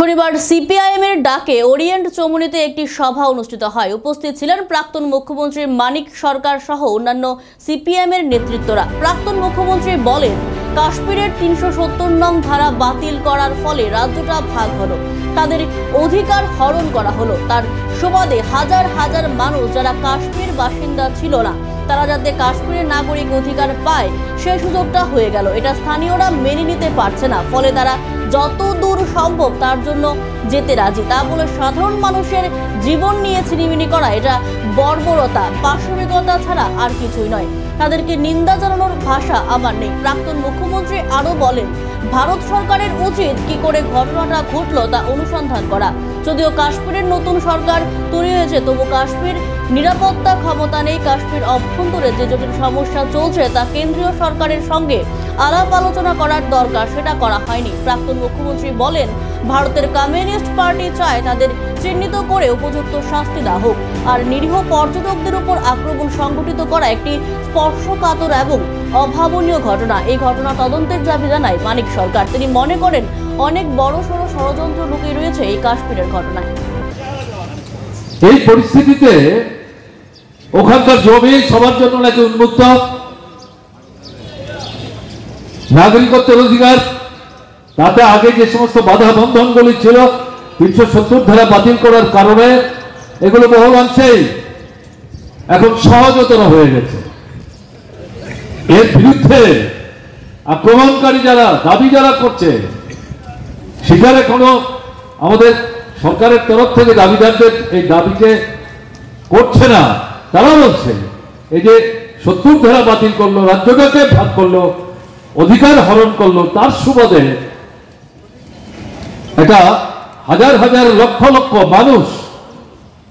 শনিবার সিপিআইএম এর ডাকে ওরিয়েন্ট চৌমুহনীতে একটি সভা অনুষ্ঠিত হয়। উপস্থিত ছিলেন প্রাক্তন মুখ্যমন্ত্রী মানিক সরকার সহ অন্যান্য সিপিআইএম এর নেতৃত্বরা। প্রাক্তন মুখ্যমন্ত্রী বলেন, কাশ্মীরের ৩৭০ নং ধারা বাতিল করার ফলে রাজ্যটা ভাগ হলো, তাদের অধিকার হরণ করা হলো। তার সুবাদে হাজার হাজার মানুষ যারা কাশ্মীর বাসিন্দা ছিল না, তারা যাতে কাশ্মীরের নাগরিক অধিকার পায় সেই সুযোগটা হয়ে গেল। এটা স্থানীয়রা মেনে নিতে পারছে না, ফলে তারা যত দূর সম্ভব তার জন্য যেতে রাজি। তা বলে সাধারণ মানুষের জীবন নিয়ে ছিনিমিনি করা এটা বর্বরতা, পাশবিকতা ছাড়া আর কিছুই নয়। তাদেরকে নিন্দা জানানোর ভাষা আমার নেই। প্রাক্তন মুখ্যমন্ত্রী আরো বলেন, ভারত সরকারের উচিত কি করে ঘটনাটা ঘটলো তা অনুসন্ধান করা। যদিও কাশ্মীরের নতুন সরকার তৈরি হয়েছে, তবু কাশ্মীর নিরাপত্তা ক্ষমতা নেই। কাশ্মীর অভ্যন্তরে যে জটিল সমস্যা চলছে তা কেন্দ্রীয় সরকারের সঙ্গে আলাপ আলোচনা করার দরকার, সেটা করা হয়নি। প্রাক্তন মুখ্যমন্ত্রী বলেন, ভারতের কমিউনিস্ট পার্টি চায় তাদের চিহ্নিত করে উপযুক্ত শাস্তি দেওয়া হোক, আর নিরীহ পর্যটকদের উপর আক্রমণ সংঘটিত করা একটি স্পর্শকাতর এবং অভাবনীয় ঘটনা। এই ঘটনা তদন্তের দাবি জানায় মানিক সরকার। তিনি মনে করেন, অনেক বড়সড় ষড়যন্ত্র লুকিয়ে রয়েছে এই কাশ্মীরের ঘটনায়। এই পরিস্থিতিতে ওখানকার জমি সবার জন্য নাকি উন্মুক্ত, নাগরিকত্বের অধিকার, তাতে আগে যে সমস্ত বাধা বন্ধনগুলি ছিল ৩৭০ ধারা বাতিল করার কারণে এগুলো বহু অংশেই এখন সহজতর হয়ে গেছে। এর বিরুদ্ধে আক্রমণকারী যারা দাবি যারা করছে, সেখানে কোনো আমাদের সরকারের তরফ থেকে দাবিদারদের এই দাবিকে করছে না। তারা বলছে, এই যে ৭০ ধারা বাতিল করলো, রাজ্যটাকে ভাগ করলো, অধিকার হরণ করলো, তার সুবাদে এটা হাজার হাজার লক্ষ লক্ষ মানুষ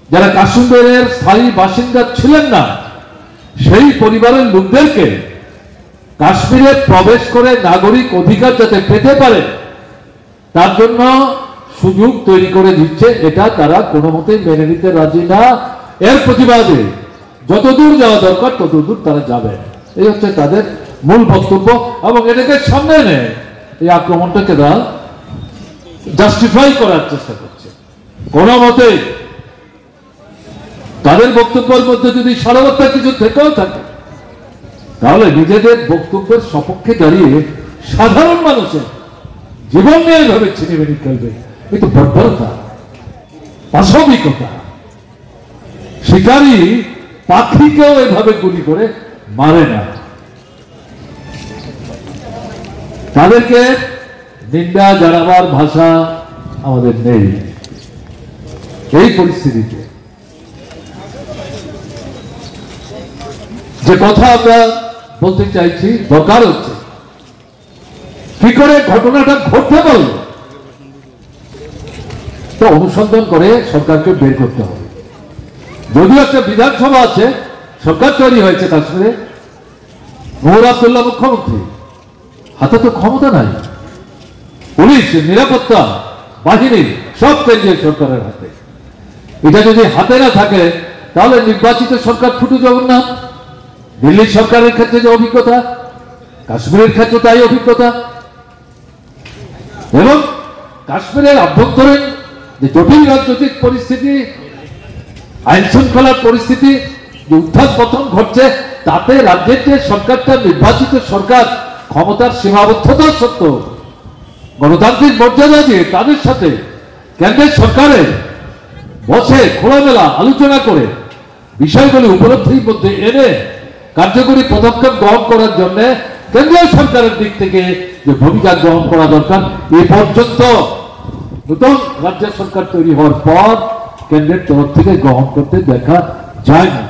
যারা কাশ্মীরের স্থায়ী বাসিন্দা ছিলেন না, সেই পরিবারের লোকদেরকে কাশ্মীরে প্রবেশ করে নাগরিক অধিকার যাতে পেতে পারে তার জন্য সুযোগ তৈরি করে দিচ্ছে। এটা তারা কোনো মতেই মেনে নিতে রাজি না। এর প্রতিবাদে যতদূর যাওয়া দরকার ততদূর তারা যাবে, এই হচ্ছে তাদের মূল বক্তব্য। এবং এটাকে সামনে এনে এই আক্রমণটাকে তারা জাস্টিফাই করার চেষ্টা করছে। কোনো মতে তাদের বক্তব্যের মধ্যে যদি সারবত্তা কিছু থেকেও থাকে, তাহলে নিজেদের বক্তব্যের সপক্ষে দাঁড়িয়ে সাধারণ মানুষের জীবন নিয়ে এভাবে ছিনিমিনি খেলবে, কিন্তু বর্বরতা, পাশবিকতা। শিকারী পাখিকেও এভাবে গুলি করে মারে না। তাদেরকে নিন্দা জানাবার ভাষা আমাদের নেই। এই পরিস্থিতিতে যে কথা আমরা বলতে চাইছি, দরকার হচ্ছে কি করে ঘটনাটা ঘটতে পারল তা অনুসন্ধান করে সরকারকে বের করতে হবে। যদিও একটা বিধানসভা আছে, সরকার তৈরি হয়েছে কাশ্মীরে, নূর আব্দুল্লাহ মুখ্যমন্ত্রী, হাতে তো ক্ষমতা নাই। পুলিশ, নিরাপত্তা বাহিনী সব কেন্দ্রীয় সরকারের হাতে। এটা যদি হাতে না থাকে তাহলে নির্বাচিত সরকার ফুটে যাবেন না। দিল্লির সরকারের ক্ষেত্রে যে অভিজ্ঞতা, কাশ্মীরের ক্ষেত্রে তাই অভিজ্ঞতা। এবং কাশ্মীরের আভ্যন্তরীণ যে জটিল রাজনৈতিক পরিস্থিতি, আইন শৃঙ্খলার পরিস্থিতি, যে উত্থান পতন ঘটছে, তাতে রাজ্যের যে সরকারটা নির্বাচিত সরকার, ক্ষমতার সীমাবদ্ধতা সত্ত্বেও গণতান্ত্রিক মর্যাদা দিয়ে তাদের সাথে কেন্দ্রের সরকারের বসে খোলামেলা আলোচনা করে বিষয়গুলি উপলব্ধির মধ্যে এনে কার্যকরী পদক্ষেপ গ্রহণ করার জন্য কেন্দ্রীয় সরকারের দিক থেকে যে ভূমিকা গ্রহণ করা দরকার, এ পর্যন্ত নতুন রাজ্য সরকার তৈরি হওয়ার পর কেন্দ্রের তরফ থেকে গ্রহণ করতে দেখা যায়নি।